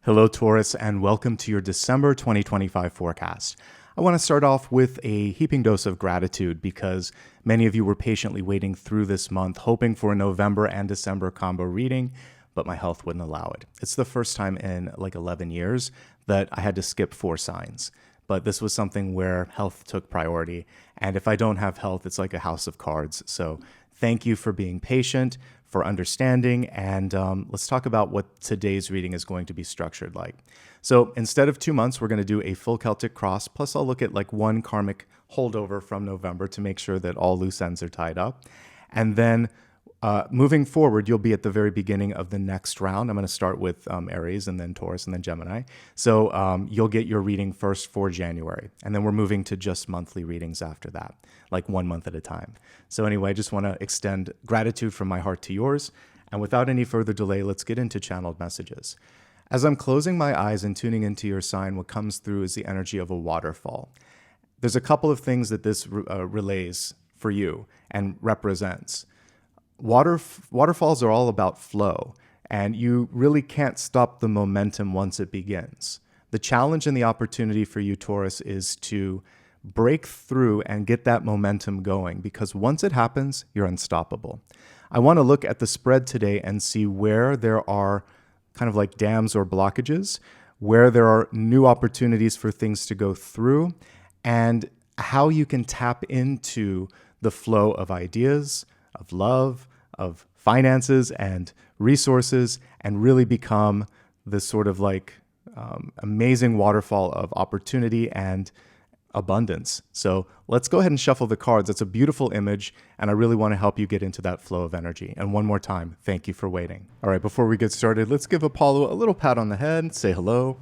Hello, Taurus, and welcome to your December 2025 forecast. I want to start off with a heaping dose of gratitude because many of you were patiently waiting through this month, hoping for a November and December combo reading, but my health wouldn't allow it. It's the first time in like 11 years that I had to skip 4 signs. But this was something where health took priority. And if I don't have health, it's like a house of cards. So thank you for being patient, for understanding, and let's talk about what today's reading is going to be structured like. So instead of 2 months, we're going to do a full Celtic Cross, plus I'll look at like one karmic holdover from November to make sure that all loose ends are tied up. And then moving forward, you'll be at the very beginning of the next round. I'm going to start with Aries and then Taurus and then Gemini. So you'll get your reading first for January. And then we're moving to just monthly readings after that, like 1 month at a time. So anyway, I just want to extend gratitude from my heart to yours. And without any further delay, let's get into channeled messages. As I'm closing my eyes and tuning into your sign, what comes through is the energy of a waterfall. There's a couple of things that this relays for you and represents. Waterfalls are all about flow, and you really can't stop the momentum once it begins. The challenge and the opportunity for you, Taurus, is to break through and get that momentum going, because once it happens, you're unstoppable. I want to look at the spread today and see where there are kind of like dams or blockages, where there are new opportunities for things to go through, and how you can tap into the flow of ideas, of love, of finances and resources, and really become this sort of like amazing waterfall of opportunity and abundance. So let's go ahead and shuffle the cards. It's a beautiful image, and I really want to help you get into that flow of energy. And one more time, thank you for waiting. All right, before we get started, let's give Apollo a little pat on the head, say hello.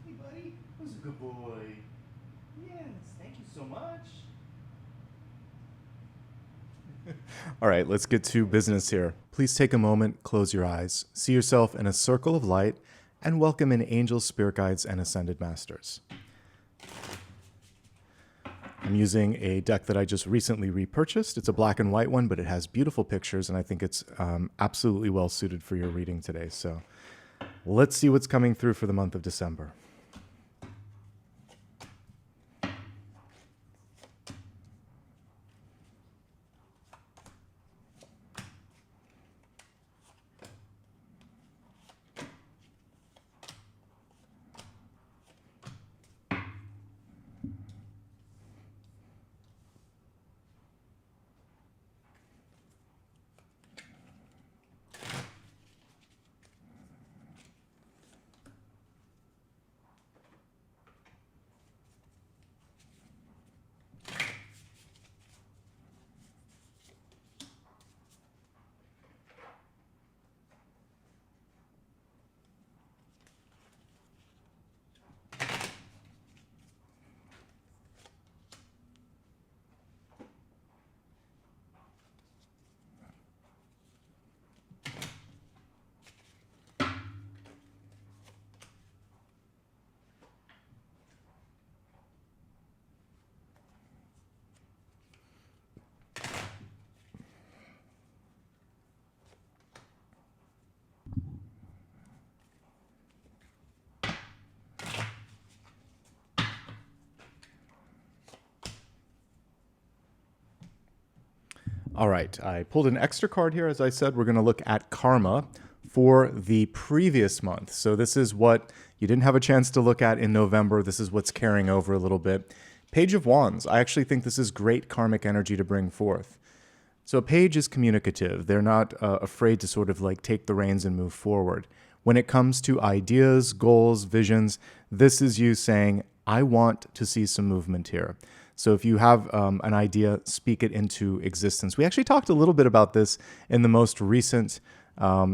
Hey, buddy. Who's a good boy? Yes, thank you so much. All right, let's get to business here. Please take a moment, close your eyes, see yourself in a circle of light, and welcome in angels, spirit guides, and ascended masters. I'm using a deck that I just recently repurchased. It's a black and white one, but it has beautiful pictures, and I think it's absolutely well suited for your reading today. So let's see what's coming through for the month of December. All right, I pulled an extra card here. As I said, we're going to look at karma for the previous month. So this is what you didn't have a chance to look at in November. This is what's carrying over a little bit. Page of Wands. I actually think this is great karmic energy to bring forth. So a page is communicative. They're not afraid to sort of like take the reins and move forward. When it comes to ideas, goals, visions, this is you saying, I want to see some movement here. So if you have an idea, speak it into existence. We actually talked a little bit about this in the most recent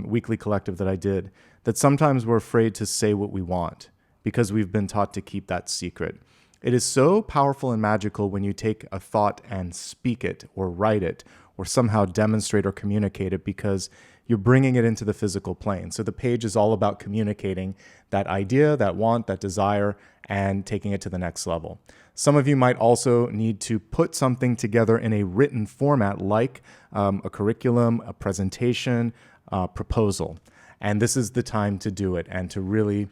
weekly collective that I did, that sometimes we're afraid to say what we want because we've been taught to keep that secret. It is so powerful and magical when you take a thought and speak it or write it or somehow demonstrate or communicate it, because you're bringing it into the physical plane. So the page is all about communicating that idea, that want, that desire, and taking it to the next level. Some of you might also need to put something together in a written format, like a curriculum, a presentation, proposal. And this is the time to do it and to really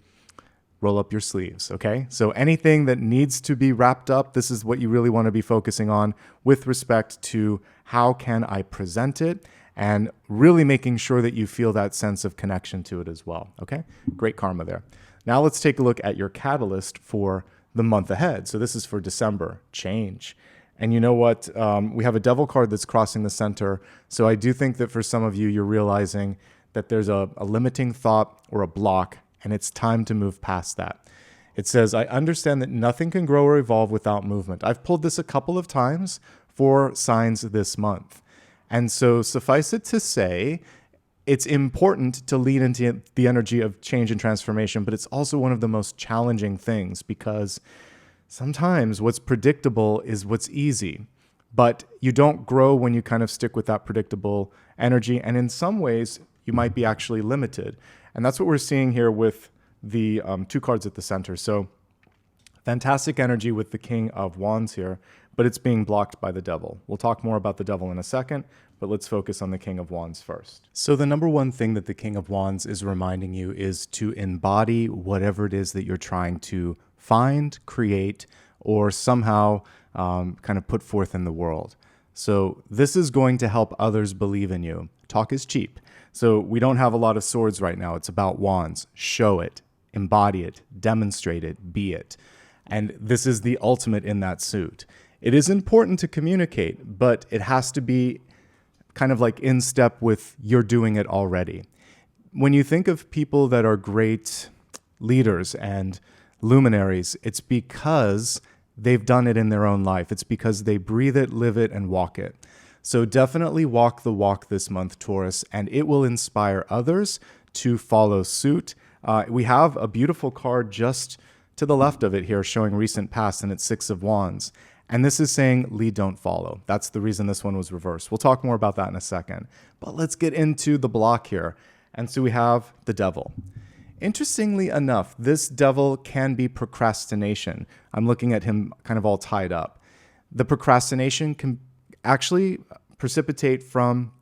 roll up your sleeves, okay? So anything that needs to be wrapped up, this is what you really want to be focusing on with respect to how can I present it, and really making sure that you feel that sense of connection to it as well, okay? Great karma there. Now let's take a look at your catalyst for the month ahead. So this is for December, change. And you know what? We have a devil card that's crossing the center. So I do think that for some of you, you're realizing that there's a limiting thought or a block, and it's time to move past that. It says, I understand that nothing can grow or evolve without movement. I've pulled this a couple of times for signs this month. And so suffice it to say, it's important to lean into the energy of change and transformation, but it's also one of the most challenging things because sometimes what's predictable is what's easy, but you don't grow when you kind of stick with that predictable energy. And in some ways, you might be actually limited. And that's what we're seeing here with the two cards at the center. So fantastic energy with the King of Wands here, but it's being blocked by the Devil. We'll talk more about the Devil in a second, but let's focus on the King of Wands first. So the number one thing that the King of Wands is reminding you is to embody whatever it is that you're trying to find, create, or somehow kind of put forth in the world. So this is going to help others believe in you. Talk is cheap. So we don't have a lot of swords right now. It's about wands. Show it, embody it, demonstrate it, be it. And this is the ultimate in that suit. It is important to communicate, but it has to be kind of like in step with you're doing it already. When you think of people that are great leaders and luminaries, it's because they've done it in their own life. It's because they breathe it, live it, and walk it. So definitely walk the walk this month, Taurus, and it will inspire others to follow suit. We have a beautiful card just to the left of it here showing recent past, and it's Six of Wands. And this is saying lead, don't follow. That's the reason this one was reversed. We'll talk more about that in a second. But let's get into the block here. And so we have the Devil. Interestingly enough, this Devil can be procrastination. I'm looking at him kind of all tied up. The procrastination can actually precipitate from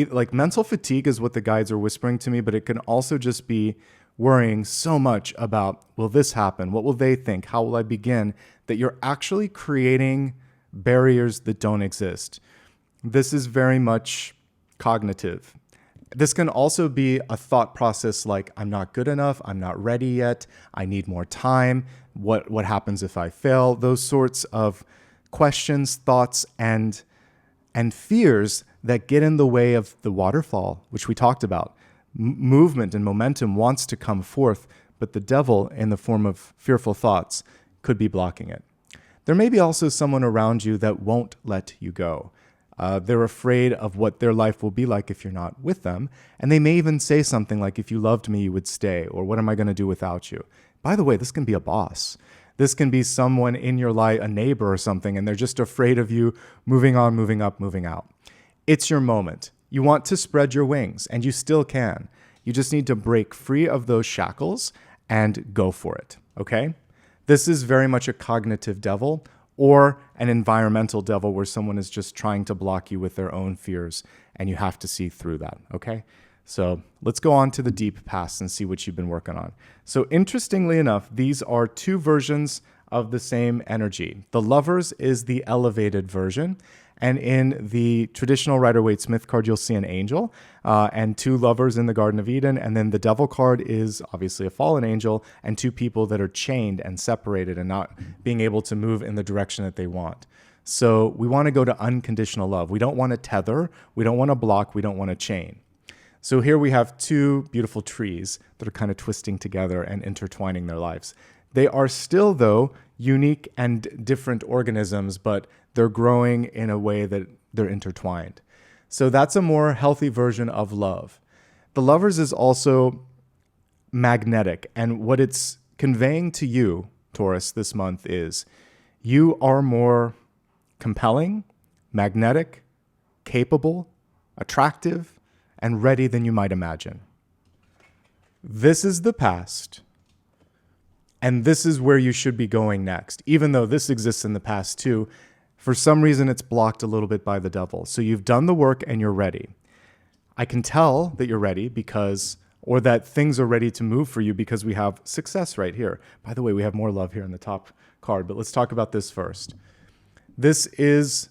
like mental fatigue is what the guides are whispering to me, but it can also just be worrying so much about, will this happen? What will they think? How will I begin? That you're actually creating barriers that don't exist. This is very much cognitive. This can also be a thought process like, I'm not good enough, I'm not ready yet, I need more time, what happens if I fail? Those sorts of questions, thoughts, and fears that get in the way of the waterfall, which we talked about. Movement and momentum wants to come forth, but the Devil, in the form of fearful thoughts, could be blocking it. There may be also someone around you that won't let you go. They're afraid of what their life will be like if you're not with them, and they may even say something like, if you loved me, you would stay, or what am I going to do without you? By the way, this can be a boss. This can be someone in your life, a neighbor or something, and they're just afraid of you moving on, moving up, moving out. It's your moment. You want to spread your wings, and you still can. You just need to break free of those shackles and go for it, okay? This is very much a cognitive devil or an environmental devil where someone is just trying to block you with their own fears, and you have to see through that, okay? So let's go on to the deep past and see what you've been working on. So interestingly enough, these are two versions of the same energy. The Lovers is the elevated version. And in the traditional Rider-Waite-Smith card, you'll see an angel and two lovers in the Garden of Eden. And then the Devil card is obviously a fallen angel and two people that are chained and separated and not being able to move in the direction that they want. So we want to go to unconditional love. We don't want to tether. We don't want to block. We don't want to chain. So here we have two beautiful trees that are kind of twisting together and intertwining their lives. They are still, though, unique and different organisms, but they're growing in a way that they're intertwined. So that's a more healthy version of love. The Lovers is also magnetic, and what it's conveying to you, Taurus, this month is you are more compelling, magnetic, capable, attractive, and ready than you might imagine. This is the past. And this is where you should be going next. Even though this exists in the past too, for some reason it's blocked a little bit by the Devil. So you've done the work and you're ready. I can tell that you're ready because or that things are ready to move for you because we have success right here. By the way, we have more love here in the top card, but let's talk about this first. This is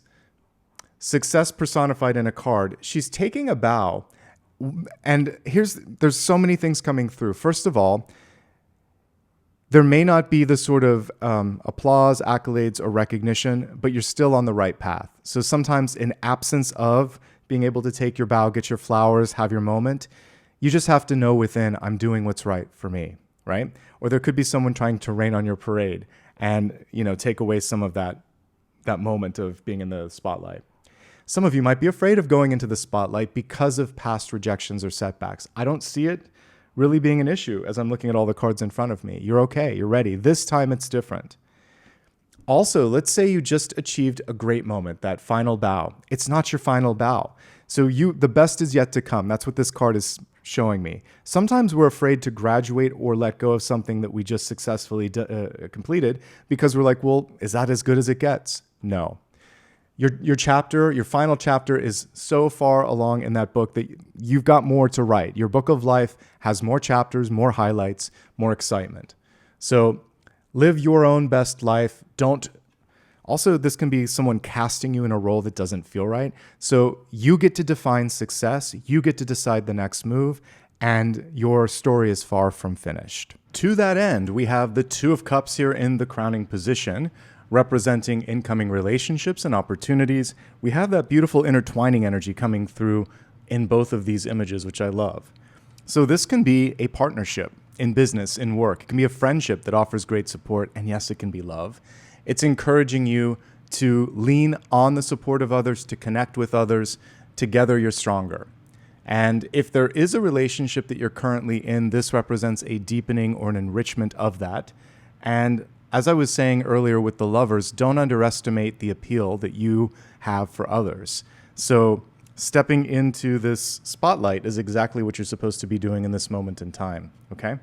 success personified in a card. She's taking a bow, and there's so many things coming through. First of all, there may not be the sort of applause, accolades, or recognition, but you're still on the right path. So sometimes in absence of being able to take your bow, get your flowers, have your moment, you just have to know within, I'm doing what's right for me, right? Or there could be someone trying to rain on your parade and, take away some of that moment of being in the spotlight. Some of you might be afraid of going into the spotlight because of past rejections or setbacks. I don't see it really being an issue as I'm looking at all the cards in front of me. You're okay. You're ready. This time it's different. Also, let's say you just achieved a great moment, that final bow. It's not your final bow. So the best is yet to come. That's what this card is showing me. Sometimes we're afraid to graduate or let go of something that we just successfully completed because we're like, well, is that as good as it gets? No. Your final chapter is so far along in that book that you've got more to write. Your book of life has more chapters, more highlights, more excitement. So live your own best life. Also, this can be someone casting you in a role that doesn't feel right. So you get to define success. You get to decide the next move, and your story is far from finished. To that end, we have the Two of Cups here in the crowning position, representing incoming relationships and opportunities. We have that beautiful intertwining energy coming through in both of these images, which I love. So this can be a partnership in business, in work. It can be a friendship that offers great support, and yes, it can be love. It's encouraging you to lean on the support of others, to connect with others. Together, you're stronger. And if there is a relationship that you're currently in, this represents a deepening or an enrichment of that. And as I was saying earlier with the lovers, don't underestimate the appeal that you have for others. So stepping into this spotlight is exactly what you're supposed to be doing in this moment in time, okay?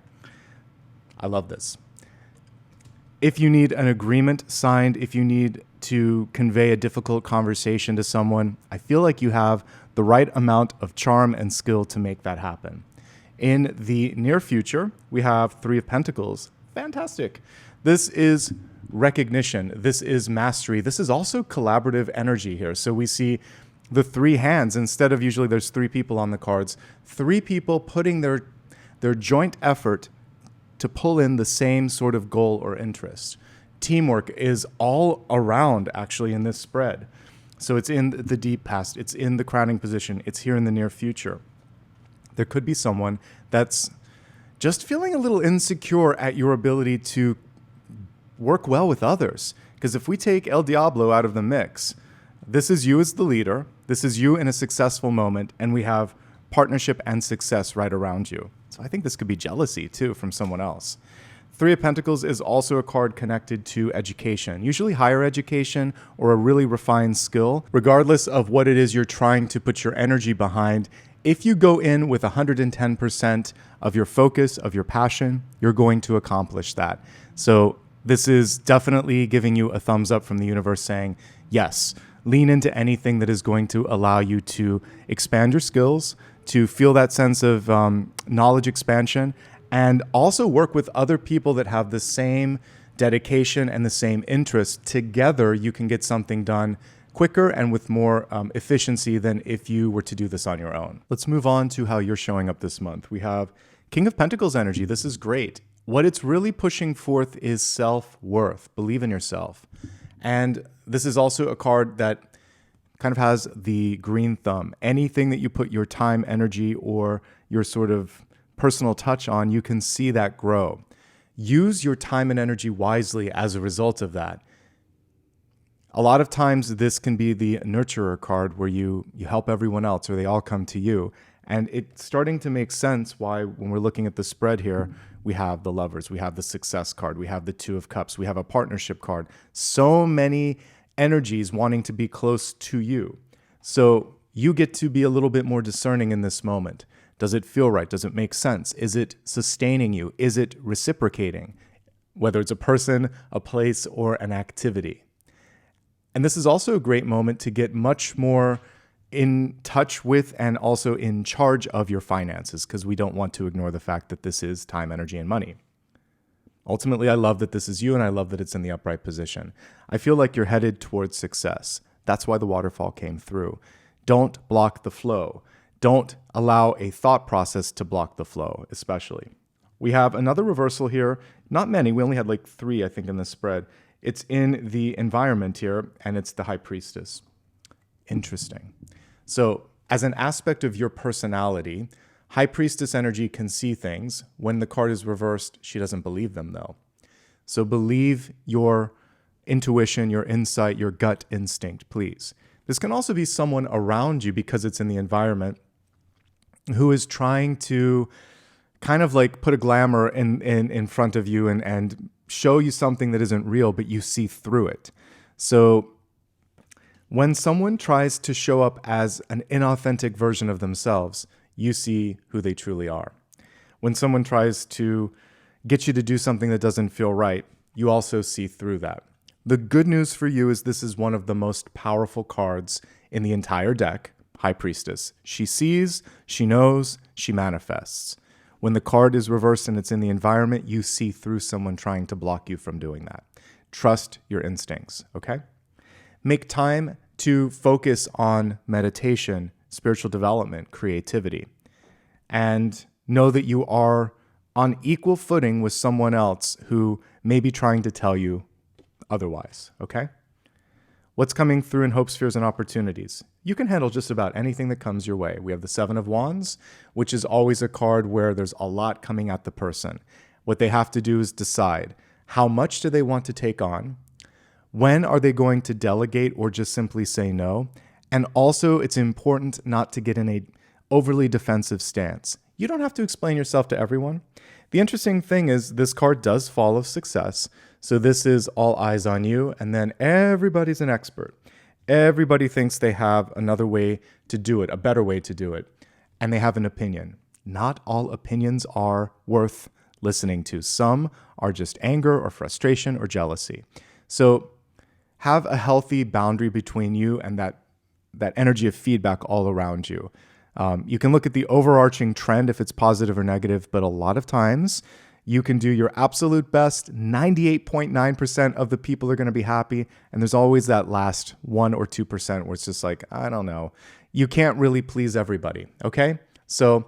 I love this. If you need an agreement signed, if you need to convey a difficult conversation to someone, I feel like you have the right amount of charm and skill to make that happen. In the near future, we have Three of Pentacles. Fantastic. This is recognition. This is mastery. This is also collaborative energy here. So we see the three hands. Instead of usually there's three people on the cards, three people putting their joint effort to pull in the same sort of goal or interest. Teamwork is all around actually in this spread. So it's in the deep past. It's in the crowning position. It's here in the near future. There could be someone that's just feeling a little insecure at your ability to work well with others. Because if we take El Diablo out of the mix, this is you as the leader, this is you in a successful moment, and we have partnership and success right around you. So I think this could be jealousy too from someone else. Three of Pentacles is also a card connected to education, usually higher education or a really refined skill. Regardless of what it is you're trying to put your energy behind, if you go in with 110% of your focus, of your passion, you're going to accomplish that. So this is definitely giving you a thumbs up from the universe saying, yes, lean into anything that is going to allow you to expand your skills, to feel that sense of knowledge expansion, and also work with other people that have the same dedication and the same interest. Together, you can get something done quicker and with more efficiency than if you were to do this on your own. Let's move on to how you're showing up this month. We have King of Pentacles energy. This is great. What it's really pushing forth is self-worth. Believe in yourself. And this is also a card that kind of has the green thumb. Anything that you put your time, energy, or your sort of personal touch on, you can see that grow. Use your time and energy wisely as a result of that. A lot of times this can be the nurturer card where you help everyone else or they all come to you. And it's starting to make sense why when we're looking at the spread here, we have the lovers, we have the success card, we have the Two of Cups, we have a partnership card. So many energies wanting to be close to you. So you get to be a little bit more discerning in this moment. Does it feel right? Does it make sense? Is it sustaining you? Is it reciprocating? Whether it's a person, a place, or an activity. And this is also a great moment to get much more in touch with and also in charge of your finances, because we don't want to ignore the fact that this is time, energy, and money. Ultimately, I love that this is you, and I love that it's in the upright position. I feel like you're headed towards success. That's why the waterfall came through. Don't block the flow. Don't allow a thought process to block the flow, especially. We have another reversal here. Not many. We only had like 3, I think, in this spread. It's in the environment here, and it's the High Priestess. Interesting. So as an aspect of your personality, High Priestess energy can see things. When the card is reversed, she doesn't believe them, though. So believe your intuition, your insight, your gut instinct, please. This can also be someone around you, because it's in the environment, who is trying to kind of like put a glamour in front of you and show you something that isn't real, but you see through it. So when someone tries to show up as an inauthentic version of themselves, you see who they truly are. When someone tries to get you to do something that doesn't feel right, you also see through that. The good news for you is this is one of the most powerful cards in the entire deck, High Priestess. She sees, she knows, she manifests. When the card is reversed and it's in the environment, you see through someone trying to block you from doing that. Trust your instincts, okay? Make time to focus on meditation, spiritual development, creativity, and know that you are on equal footing with someone else who may be trying to tell you otherwise, okay? What's coming through in hopes, fears, and opportunities? You can handle just about anything that comes your way. We have the 7 of Wands, which is always a card where there's a lot coming at the person. What they have to do is decide, how much do they want to take on? When are they going to delegate or just simply say no? And also, it's important not to get in a overly defensive stance. You don't have to explain yourself to everyone. The interesting thing is this card does fall of success. So this is all eyes on you, and then everybody's an expert. Everybody thinks they have another way to do it, a better way to do it, and they have an opinion. Not all opinions are worth listening to. Some are just anger or frustration or jealousy. So have a healthy boundary between you and that energy of feedback all around you. You can look at the overarching trend if it's positive or negative, but a lot of times you can do your absolute best. 98.9% of the people are going to be happy. And there's always that last 1 or 2% where it's just like, I don't know. You can't really please everybody, okay? So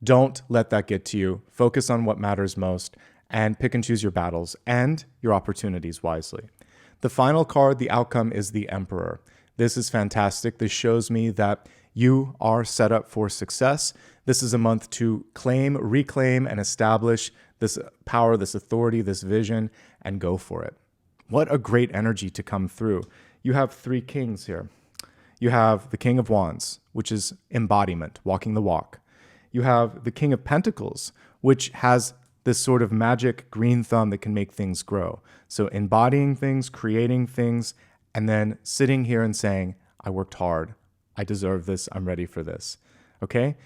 don't let that get to you. Focus on what matters most and pick and choose your battles and your opportunities wisely. The final card, the outcome, is the Emperor. This is fantastic. This shows me that you are set up for success. This is a month to claim, reclaim, and establish this power, this authority, this vision, and go for it. What a great energy to come through. You have 3 kings here. You have the King of Wands, which is embodiment, walking the walk. You have the King of Pentacles, which has this sort of magic green thumb that can make things grow. So embodying things, creating things, and then sitting here and saying, I worked hard. I deserve this. I'm ready for this. Okay?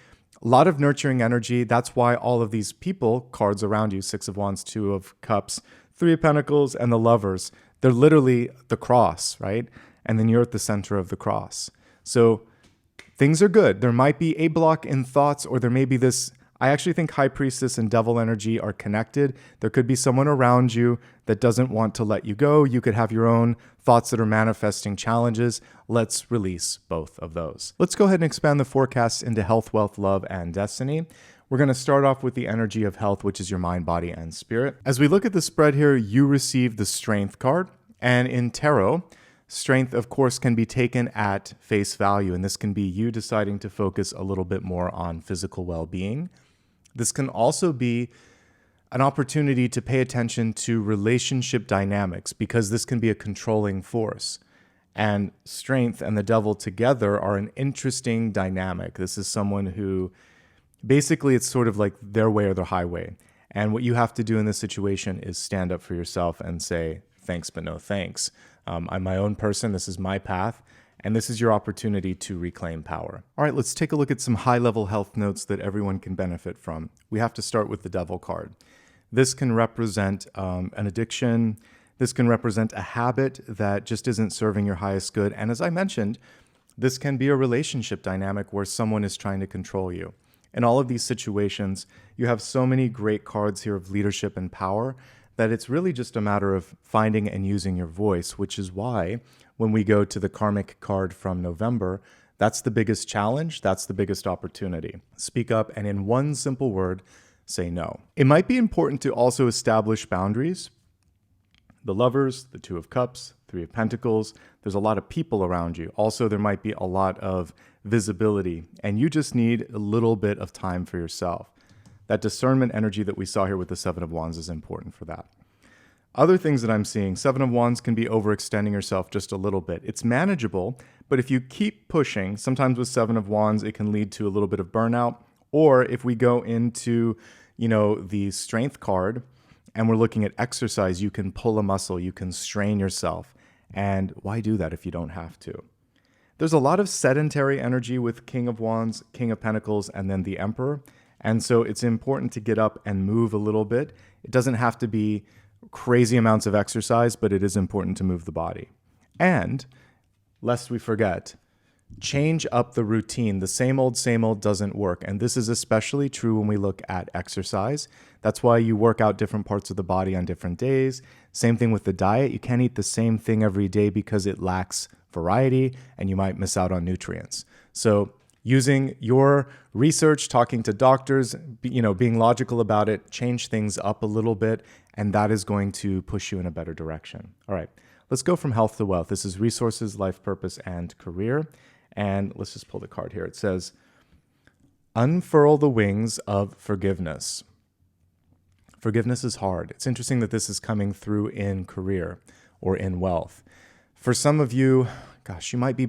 A lot of nurturing energy. That's why all of these people, cards around you, 6 of Wands, 2 of Cups, 3 of Pentacles, and the Lovers, they're literally the cross, right? And then you're at the center of the cross. So things are good. There might be a block in thoughts, or there may be this. I actually think High Priestess and Devil energy are connected. There could be someone around you that doesn't want to let you go. You could have your own thoughts that are manifesting challenges. Let's release both of those. Let's go ahead and expand the forecast into health, wealth, love, and destiny. We're going to start off with the energy of health, which is your mind, body, and spirit. As we look at the spread here, you receive the Strength card. And in tarot, strength, of course, can be taken at face value. And this can be you deciding to focus a little bit more on physical well-being. This can also be an opportunity to pay attention to relationship dynamics, because this can be a controlling force. And strength and the devil together are an interesting dynamic. This is someone who basically it's sort of like their way or their highway. And what you have to do in this situation is stand up for yourself and say, thanks, but no thanks. I'm my own person. This is my path. And this is your opportunity to reclaim power. All right, let's take a look at some high-level health notes that everyone can benefit from. We have to start with the Devil card. This can represent an addiction. This can represent a habit that just isn't serving your highest good. And as I mentioned, This can be a relationship dynamic where someone is trying to control you. In all of these situations, you have so many great cards here of leadership and power that it's really just a matter of finding and using your voice, which is why when we go to the karmic card from November, that's the biggest challenge, that's the biggest opportunity. Speak up and in one simple word, say no. It might be important to also establish boundaries. The Lovers, the Two of Cups, Three of Pentacles, there's a lot of people around you. Also, there might be a lot of visibility, and you just need a little bit of time for yourself. That discernment energy that we saw here with the Seven of Wands is important for that. Other things that I'm seeing, Seven of Wands can be overextending yourself just a little bit. It's manageable, but if you keep pushing, sometimes with Seven of Wands, it can lead to a little bit of burnout. Or if we go into, the Strength card, and we're looking at exercise, you can pull a muscle, you can strain yourself. And why do that if you don't have to? There's a lot of sedentary energy with King of Wands, King of Pentacles, and then the Emperor. And so it's important to get up and move a little bit. It doesn't have to be crazy amounts of exercise, but it is important to move the body. And, lest we forget, change up the routine. The same old doesn't work. And this is especially true when we look at exercise. That's why you work out different parts of the body on different days. Same thing with the diet. You can't eat the same thing every day because it lacks variety and you might miss out on nutrients. So using your research, talking to doctors, being logical about it, change things up a little bit, and that is going to push you in a better direction. All right, let's go from health to wealth. This is resources, life purpose, and career. And let's just pull the card here. It says, unfurl the wings of forgiveness. Forgiveness is hard. It's interesting that this is coming through in career or in wealth. For some of you, you might be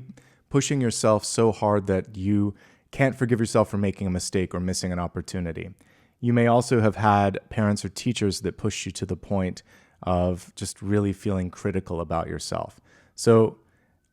pushing yourself so hard that you can't forgive yourself for making a mistake or missing an opportunity. You may also have had parents or teachers that pushed you to the point of just really feeling critical about yourself. So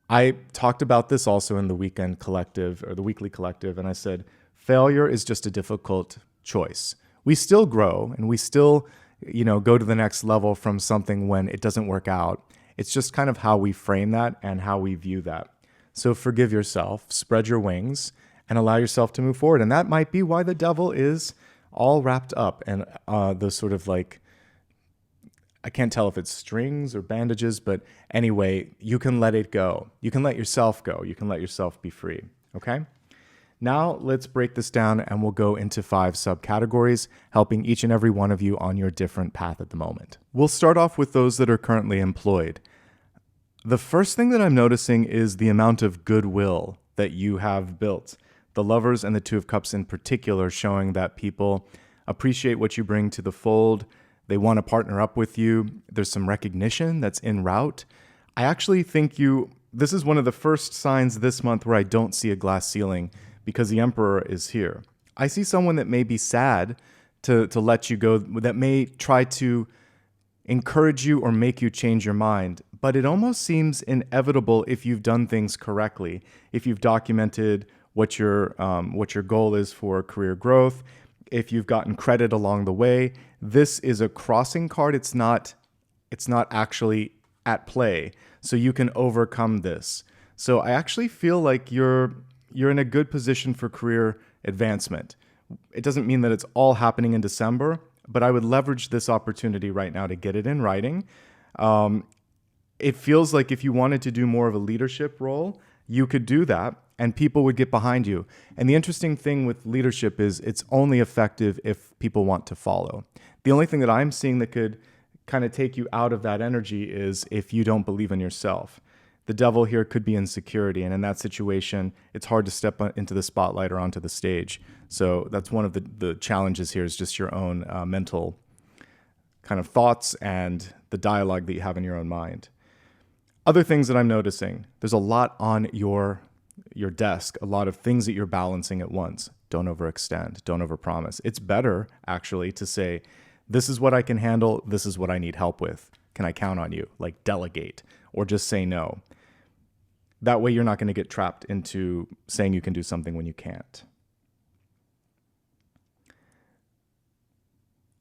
I talked about this also in the weekend collective or the weekly collective, and I said, failure is just a difficult choice. We still grow and we still, go to the next level from something when it doesn't work out. It's just kind of how we frame that and how we view that. So forgive yourself, spread your wings, and allow yourself to move forward. And that might be why the devil is all wrapped up in the sort of I can't tell if it's strings or bandages, but anyway, you can let it go. You can let yourself go. You can let yourself be free, okay? Now let's break this down and we'll go into 5 subcategories, helping each and every one of you on your different path at the moment. We'll start off with those that are currently employed. The first thing that I'm noticing is the amount of goodwill that you have built. The Lovers and the Two of Cups in particular showing that people appreciate what you bring to the fold. They want to partner up with you. There's some recognition that's en route. I actually think this is one of the first signs this month where I don't see a glass ceiling because the Emperor is here. I see someone that may be sad to let you go, that may try to encourage you or make you change your mind. But it almost seems inevitable if you've done things correctly, if you've documented what your goal is for career growth, if you've gotten credit along the way. This is a crossing card. It's not actually at play. So you can overcome this. So I actually feel like you're in a good position for career advancement. It doesn't mean that it's all happening in December, but I would leverage this opportunity right now to get it in writing. It feels like if you wanted to do more of a leadership role, you could do that and people would get behind you. And the interesting thing with leadership is it's only effective if people want to follow. The only thing that I'm seeing that could kind of take you out of that energy is if you don't believe in yourself. The devil here could be insecurity. And in that situation, it's hard to step into the spotlight or onto the stage. So that's one of the challenges here is just your own mental kind of thoughts and the dialogue that you have in your own mind. Other things that I'm noticing, there's a lot on your desk, a lot of things that you're balancing at once. Don't overextend, don't overpromise. It's better actually to say, this is what I can handle, this is what I need help with. Can I count on you? Like delegate or just say no. That way you're not going to get trapped into saying you can do something when you can't.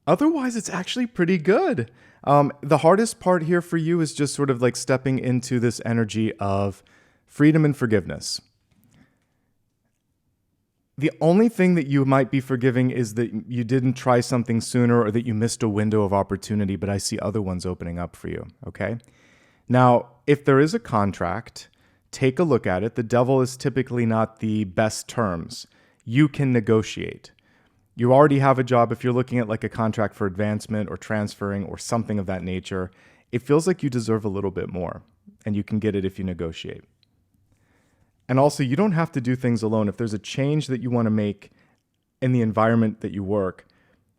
Otherwise, it's actually pretty good. The hardest part here for you is just sort of like stepping into this energy of freedom and forgiveness. The only thing that you might be forgiving is that you didn't try something sooner or that you missed a window of opportunity, but I see other ones opening up for you, okay? Now, if there is a contract, take a look at it. The devil is typically not the best terms. You can negotiate. You already have a job. If you're looking at like a contract for advancement or transferring or something of that nature, it feels like you deserve a little bit more, and you can get it if you negotiate. And also, you don't have to do things alone. If there's a change that you want to make in the environment that you work,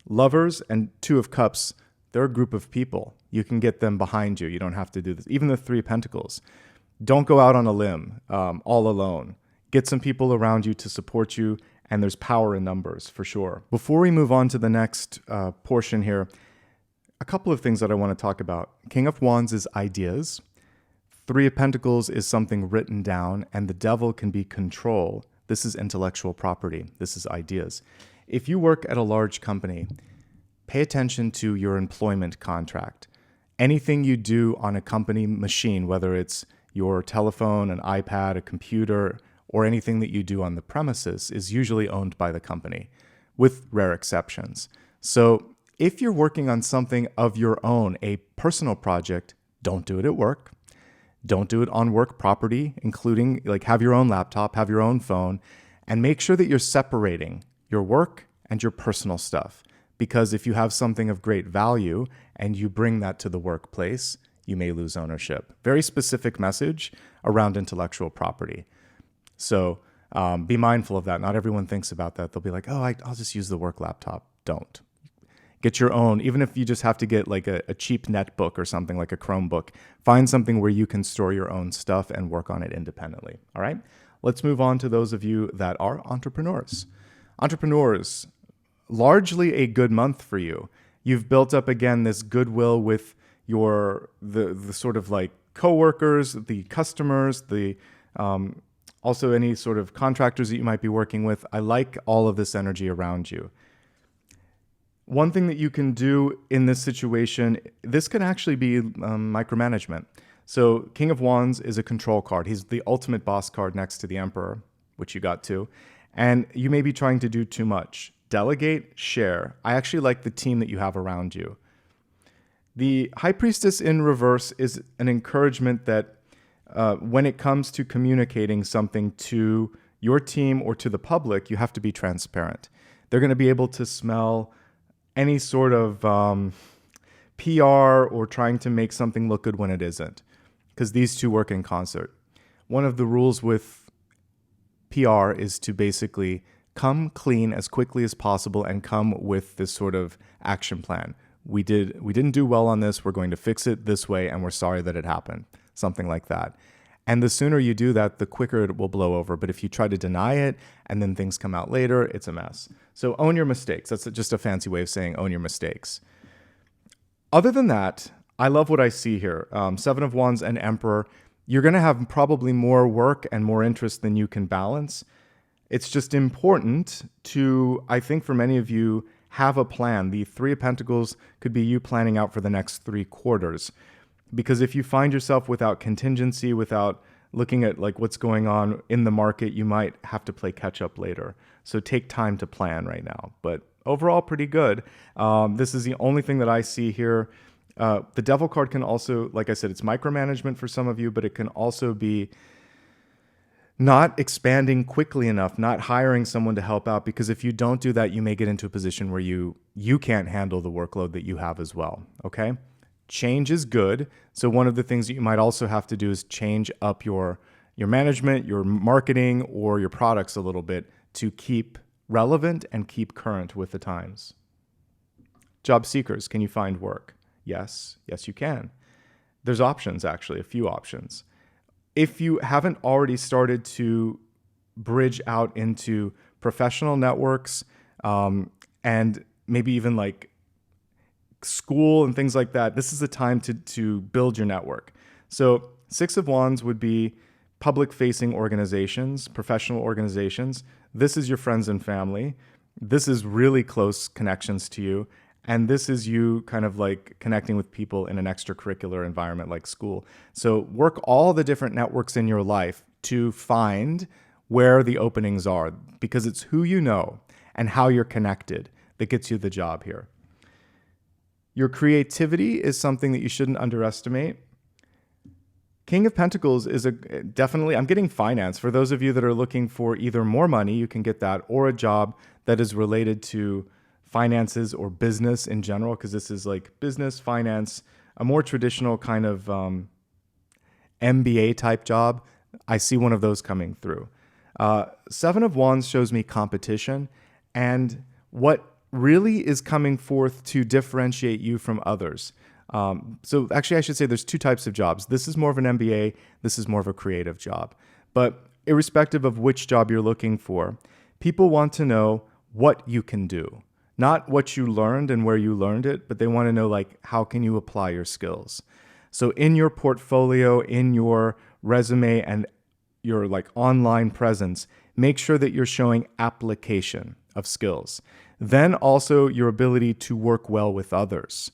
Lovers and Two of Cups, they're a group of people. You can get them behind you. You don't have to do this. Even the Three of Pentacles. Don't go out on a limb all alone. Get some people around you to support you, and there's power in numbers for sure. Before we move on to the next portion here, a couple of things that I want to talk about. King of Wands is ideas. Three of Pentacles is something written down, and the devil can be control. This is intellectual property. This is ideas. If you work at a large company, pay attention to your employment contract. Anything you do on a company machine, whether it's your telephone, an iPad, a computer, or anything that you do on the premises, is usually owned by the company, with rare exceptions. So if you're working on something of your own, a personal project, don't do it at work. Don't do it on work property, including like have your own laptop, have your own phone, and make sure that you're separating your work and your personal stuff. Because if you have something of great value and you bring that to the workplace, you may lose ownership. Very specific message around intellectual property. So be mindful of that. Not everyone thinks about that. They'll be like, oh, I'll just use the work laptop. Don't. Get your own, even if you just have to get like a cheap netbook or something like a Chromebook, find something where you can store your own stuff and work on it independently. All right, let's move on to those of you that are entrepreneurs. Entrepreneurs, largely a good month for you. You've built up again this goodwill with the sort of like coworkers, the customers, the also any sort of contractors that you might be working with. I like all of this energy around you. One thing that you can do in this situation, this can actually be micromanagement. So King of Wands is a control card. He's the ultimate boss card next to the Emperor, which you got too. And you may be trying to do too much. Delegate, share. I actually like the team that you have around you. The High Priestess in reverse is an encouragement that when it comes to communicating something to your team or to the public, you have to be transparent. They're going to be able to smell any sort of PR or trying to make something look good when it isn't, because these two work in concert. One of the rules with PR is to basically come clean as quickly as possible and come with this sort of action plan. We didn't do well on this. We're going to fix it this way, and we're sorry that it happened. Something like that. And the sooner you do that, the quicker it will blow over. But if you try to deny it and then things come out later, it's a mess. So own your mistakes. That's just a fancy way of saying own your mistakes. Other than that, I love what I see here. Seven of Wands and Emperor. You're going to have probably more work and more interest than you can balance. It's just important to, I think for many of you, have a plan. The Three of Pentacles could be you planning out for the next 3 quarters. Because if you find yourself without contingency, without looking at like what's going on in the market, you might have to play catch up later. So take time to plan right now. But overall, pretty good. This is the only thing that I see here. The Devil card can also, like I said, it's micromanagement for some of you, but it can also be not expanding quickly enough, not hiring someone to help out, because if you don't do that, you may get into a position where you can't handle the workload that you have as well, okay? Change is good. So one of the things that you might also have to do is change up your management, your marketing, or your products a little bit to keep relevant and keep current with the times. Job seekers, can you find work? Yes, you can. There's options, actually, a few options. If you haven't already started to bridge out into professional networks and maybe even like school and things like that, this is the time to build your network. So Six of Wands would be public-facing organizations, professional organizations. This is your friends and family. This is really close connections to you. And this is you kind of like connecting with people in an extracurricular environment like school. So work all the different networks in your life to find where the openings are, because it's who you know and how you're connected that gets you the job here. Your creativity is something that you shouldn't underestimate. King of Pentacles is definitely, I'm getting finance. For those of you that are looking for either more money, you can get that, or a job that is related to finances or business in general, because this is like business, finance, a more traditional kind of MBA type job. I see one of those coming through. Seven of Wands shows me competition and what really is coming forth to differentiate you from others. So actually, I should say there's two types of jobs. This is more of an MBA. This is more of a creative job. But irrespective of which job you're looking for, people want to know what you can do, not what you learned and where you learned it, but they want to know, like, how can you apply your skills? So in your portfolio, in your resume, and your like online presence, make sure that you're showing application of skills. Then also your ability to work well with others.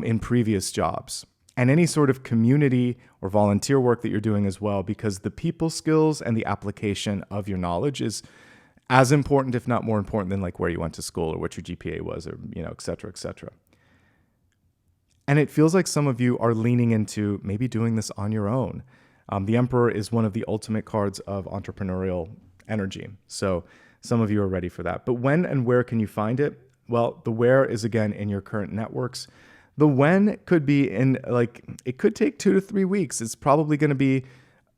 In previous jobs, and any sort of community or volunteer work that you're doing as well, because the people skills and the application of your knowledge is as important, if not more important, than like where you went to school or what your GPA was, or, you know, et cetera, et cetera. And it feels like some of you are leaning into maybe doing this on your own. The Emperor is one of the ultimate cards of entrepreneurial energy. So some of you are ready for that. But when and where can you find it? Well, the where is, again, in your current networks. The when could be in, like, it could take 2 to 3 weeks. It's probably going to be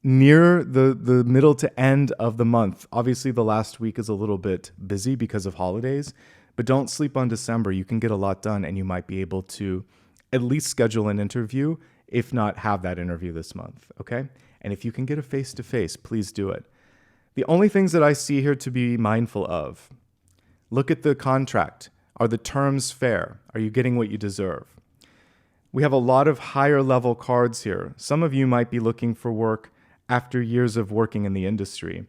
near the middle to end of the month. Obviously, the last week is a little bit busy because of holidays, but don't sleep on December. You can get a lot done, and you might be able to at least schedule an interview, if not have that interview this month, okay? And if you can get a face-to-face, please do it. The only things that I see here to be mindful of, look at the contract. Are the terms fair? Are you getting what you deserve? We have a lot of higher level cards here. Some of you might be looking for work after years of working in the industry,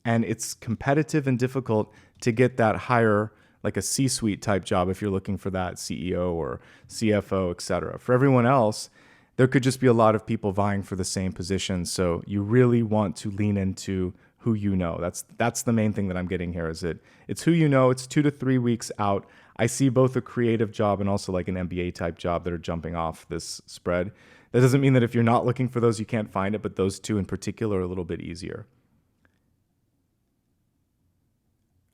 and it's competitive and difficult to get that higher, like a C-suite type job if you're looking for that, CEO or CFO, etc. For everyone else, there could just be a lot of people vying for the same position, so you really want to lean into who you know. That's the main thing that I'm getting here, is it's who you know. It's 2 to 3 weeks out. I see both a creative job and also like an MBA type job that are jumping off this spread. That doesn't mean that if you're not looking for those, you can't find it, but those two in particular are a little bit easier.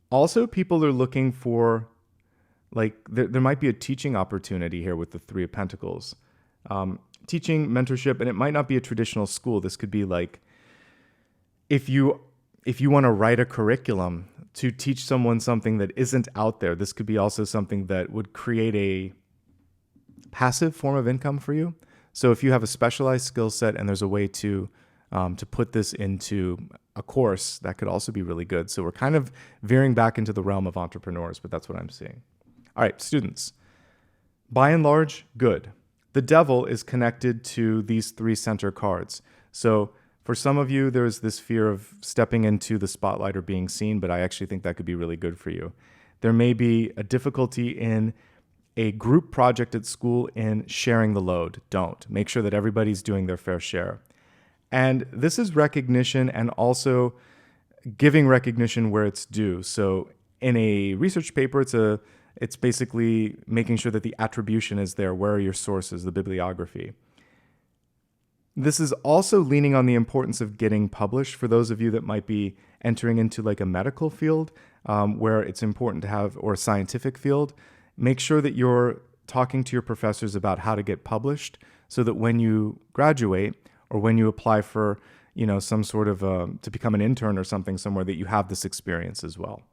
Also, people are looking for, like, there might be a teaching opportunity here with the Three of Pentacles. Teaching, mentorship, and it might not be a traditional school. This could be like, if you want to write a curriculum to teach someone something that isn't out there, this could be also something that would create a passive form of income for you. So if you have a specialized skill set and there's a way to put this into a course, that could also be really good. So we're kind of veering back into the realm of entrepreneurs, but that's what I'm seeing. All right, students, by and large, good. The Devil is connected to these three center cards. So for some of you, there's this fear of stepping into the spotlight or being seen, but I actually think that could be really good for you. There may be a difficulty in a group project at school in sharing the load. Don't. Make sure that everybody's doing their fair share. And this is recognition and also giving recognition where it's due. So in a research paper, it's basically making sure that the attribution is there. Where are your sources, the bibliography? This is also leaning on the importance of getting published for those of you that might be entering into like a medical field where it's important to have, or a scientific field. Make sure that you're talking to your professors about how to get published so that when you graduate or when you apply for, some sort of to become an intern or something somewhere, that you have this experience as well.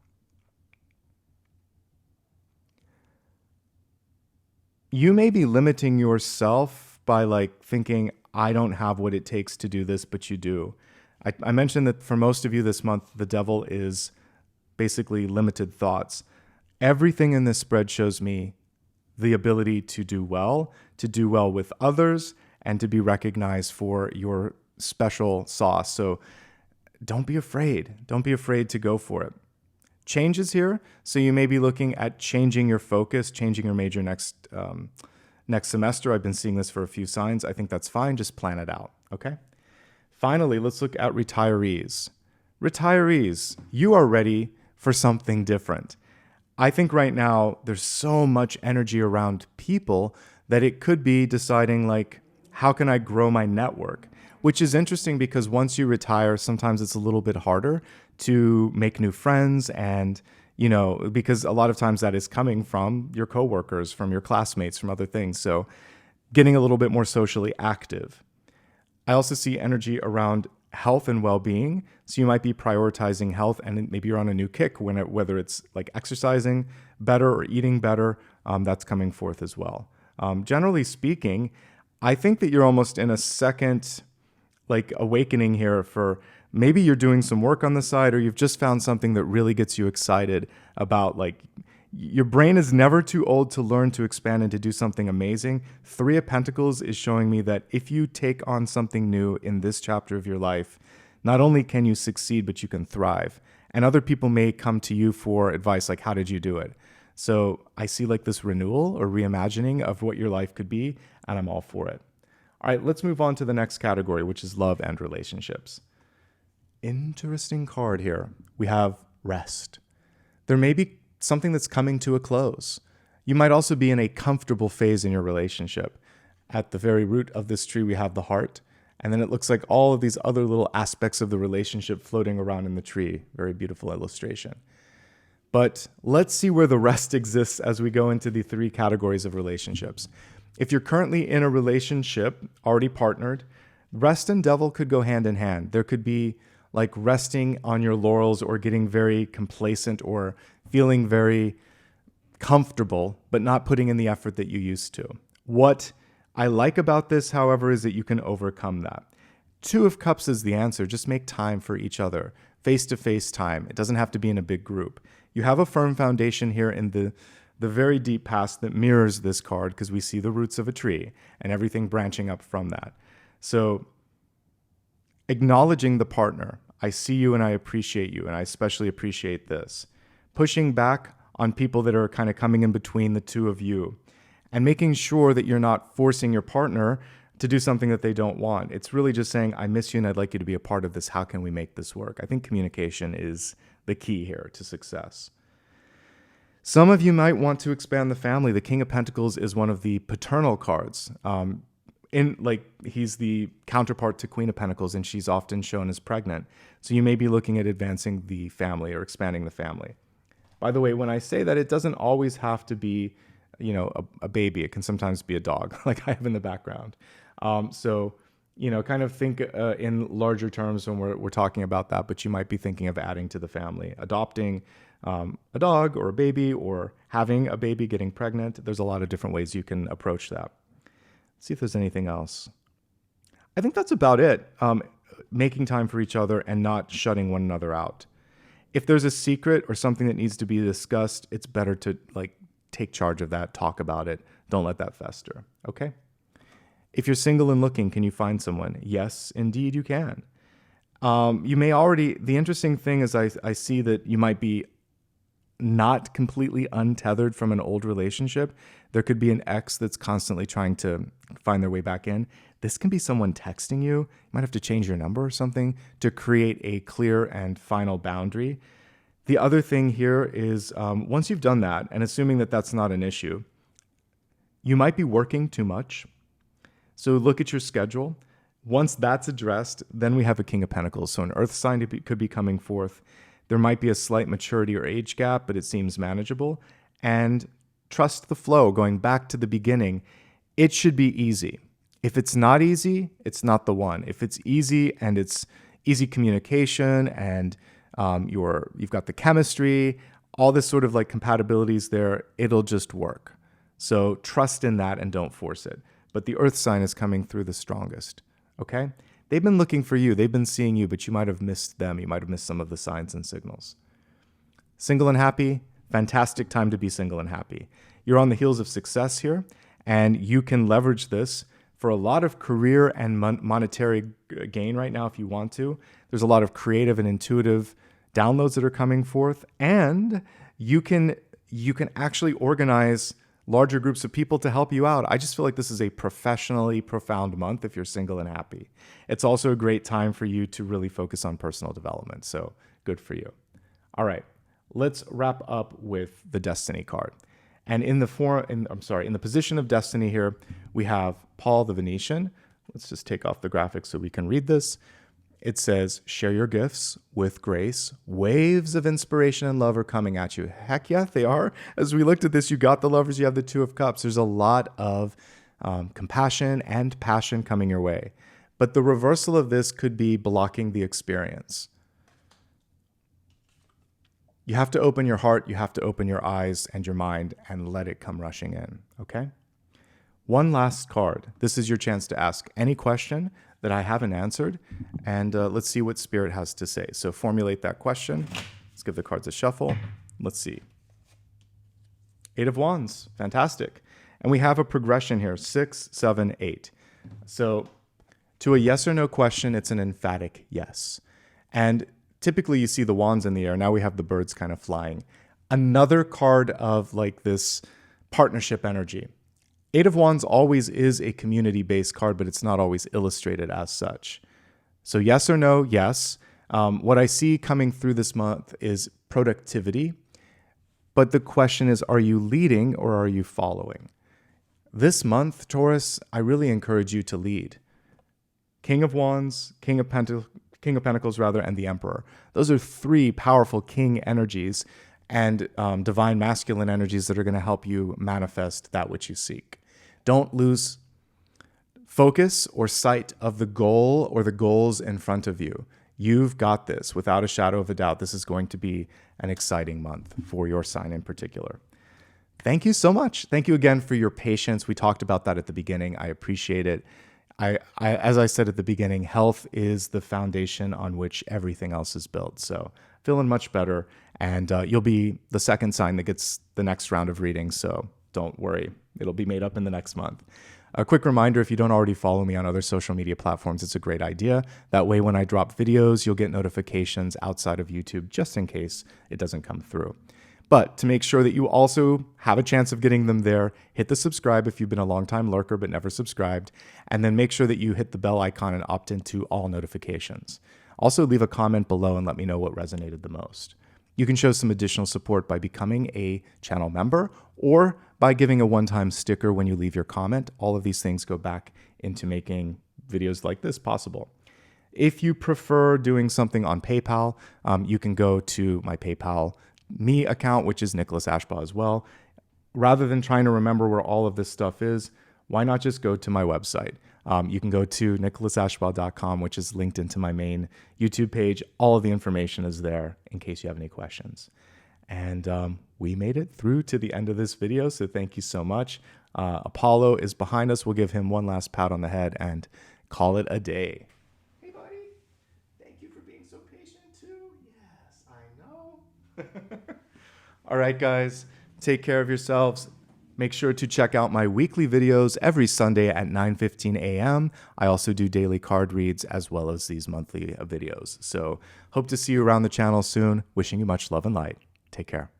You may be limiting yourself by like thinking, I don't have what it takes to do this, but you do. I mentioned that for most of you this month, the Devil is basically limited thoughts. Everything in this spread shows me the ability to do well with others, and to be recognized for your special sauce. So don't be afraid. Don't be afraid to go for it. Change is here. So you may be looking at changing your focus, changing your major next semester. I've been seeing this for a few signs. I think that's fine. Just plan it out, okay? Finally, let's look at retirees. Retirees, you are ready for something different. I think right now there's so much energy around people that it could be deciding like, how can I grow my network? Which is interesting because once you retire, sometimes it's a little bit harder to make new friends and, because a lot of times that is coming from your coworkers, from your classmates, from other things. So getting a little bit more socially active. I also see energy around health and well-being. So you might be prioritizing health and maybe you're on a new kick whether it's like exercising better or eating better, that's coming forth as well. Generally speaking, I think that you're almost in a second like awakening here for maybe you're doing some work on the side or you've just found something that really gets you excited about like your brain is never too old to learn to expand and to do something amazing. 3 of Pentacles is showing me that if you take on something new in this chapter of your life, not only can you succeed, but you can thrive. And other people may come to you for advice like, how did you do it? So I see like this renewal or reimagining of what your life could be, and I'm all for it. All right, let's move on to the next category, which is love and relationships. Interesting card here. We have rest. There may be something that's coming to a close. You might also be in a comfortable phase in your relationship. At the very root of this tree, we have the heart. And then it looks like all of these other little aspects of the relationship floating around in the tree. Very beautiful illustration. But let's see where the rest exists as we go into the 3 categories of relationships. If you're currently in a relationship, already partnered, rest and devil could go hand in hand. There could be like resting on your laurels or getting very complacent or feeling very comfortable, but not putting in the effort that you used to. What I like about this, however, is that you can overcome that. 2 of Cups is the answer. Just make time for each other. Face-to-face time. It doesn't have to be in a big group. You have a firm foundation here in the very deep past that mirrors this card because we see the roots of a tree and everything branching up from that. So acknowledging the partner. I see you and I appreciate you, and I especially appreciate this. Pushing back on people that are kind of coming in between the 2 of you and making sure that you're not forcing your partner to do something that they don't want. It's really just saying, I miss you and I'd like you to be a part of this. How can we make this work? I think communication is the key here to success. Some of you might want to expand the family. The King of Pentacles is one of the paternal cards. He's the counterpart to Queen of Pentacles, and she's often shown as pregnant. So you may be looking at advancing the family or expanding the family. By the way, when I say that, it doesn't always have to be, a baby. It can sometimes be a dog, like I have in the background. Kind of think in larger terms when we're talking about that, but you might be thinking of adding to the family, adopting a dog or a baby, or having a baby, getting pregnant. There's a lot of different ways you can approach that. Let's see if there's anything else. I think that's about it. Making time for each other and not shutting one another out. If there's a secret or something that needs to be discussed, it's better to take charge of that, talk about it. Don't let that fester. Okay? If you're single and looking, can you find someone? Yes, indeed you can. You may already, the interesting thing is I see that you might be not completely untethered from an old relationship. There could be an ex that's constantly trying to find their way back in. This can be someone texting you. You might have to change your number or something to create a clear and final boundary. The other thing here is once you've done that, and assuming that that's not an issue, you might be working too much. So look at your schedule. Once that's addressed, then we have a King of Pentacles. So an earth sign could be coming forth. There might be a slight maturity or age gap, but it seems manageable. And trust the flow, going back to the beginning. It should be easy. If it's not easy, it's not the one. If it's easy and it's easy communication and you've got the chemistry, all this sort of compatibilities there, it'll just work. So trust in that and don't force it. But the earth sign is coming through the strongest, okay? They've been looking for you. They've been seeing you, but you might have missed them. You might have missed some of the signs and signals. Single and happy, fantastic time to be single and happy. You're on the heels of success here, and you can leverage this for a lot of career and monetary gain right now if you want to. There's a lot of creative and intuitive downloads that are coming forth, and you can actually organize larger groups of people to help you out. I just feel like this is a professionally profound month if you're single and happy. It's also a great time for you to really focus on personal development. So good for you. All right, let's wrap up with the Destiny card. And in the position of Destiny here, we have Paul the Venetian. Let's just take off the graphics so we can read this. It says, share your gifts with grace. Waves of inspiration and love are coming at you. Heck yeah, they are. As we looked at this, you got the Lovers, you have the Two of Cups. There's a lot of compassion and passion coming your way. But the reversal of this could be blocking the experience. You have to open your heart, you have to open your eyes and your mind and let it come rushing in, okay? One last card. This is your chance to ask any question that I haven't answered, and let's see what Spirit has to say. So formulate that question. Let's give the cards a shuffle. Let's see. 8 of Wands, fantastic. And we have a progression here, 6, 7, 8. So to a yes or no question, it's an emphatic yes. And typically you see the wands in the air. Now we have the birds kind of flying. Another card of like this partnership energy. 8 of Wands always is a community-based card, but it's not always illustrated as such. So yes or no, yes. What I see coming through this month is productivity. But the question is, are you leading or are you following? This month, Taurus, I really encourage you to lead. King of Wands, King of Pentacles, and the Emperor. Those are 3 powerful king energies and divine masculine energies that are going to help you manifest that which you seek. Don't lose focus or sight of the goal or the goals in front of you. You've got this. Without a shadow of a doubt, this is going to be an exciting month for your sign in particular. Thank you so much. Thank you again for your patience. We talked about that at the beginning. I appreciate it. As I said at the beginning, health is the foundation on which everything else is built. So feeling much better, and you'll be the second sign that gets the next round of readings. So don't worry. It'll be made up in the next month. A quick reminder, if you don't already follow me on other social media platforms, it's a great idea. That way, when I drop videos, you'll get notifications outside of YouTube, just in case it doesn't come through. But to make sure that you also have a chance of getting them there, hit the subscribe if you've been a long-time lurker but never subscribed, and then make sure that you hit the bell icon and opt into all notifications. Also, leave a comment below and let me know what resonated the most. You can show some additional support by becoming a channel member or by giving a one-time sticker when you leave your comment. All of these things go back into making videos like this possible. If you prefer doing something on PayPal, you can go to my PayPal me account, which is Nicholas Ashbaugh as well. Rather than trying to remember where all of this stuff is, why not just go to my website? You can go to nicholasashbaugh.com, which is linked into my main YouTube page. All of the information is there in case you have any questions. And we made it through to the end of this video, so thank you so much. Apollo is behind us. We'll give him one last pat on the head and call it a day. Hey, buddy. Thank you for being so patient, too. Yes, I know. All right, guys, take care of yourselves. Make sure to check out my weekly videos every Sunday at 9:15 a.m. I also do daily card reads as well as these monthly videos. So hope to see you around the channel soon. Wishing you much love and light. Take care.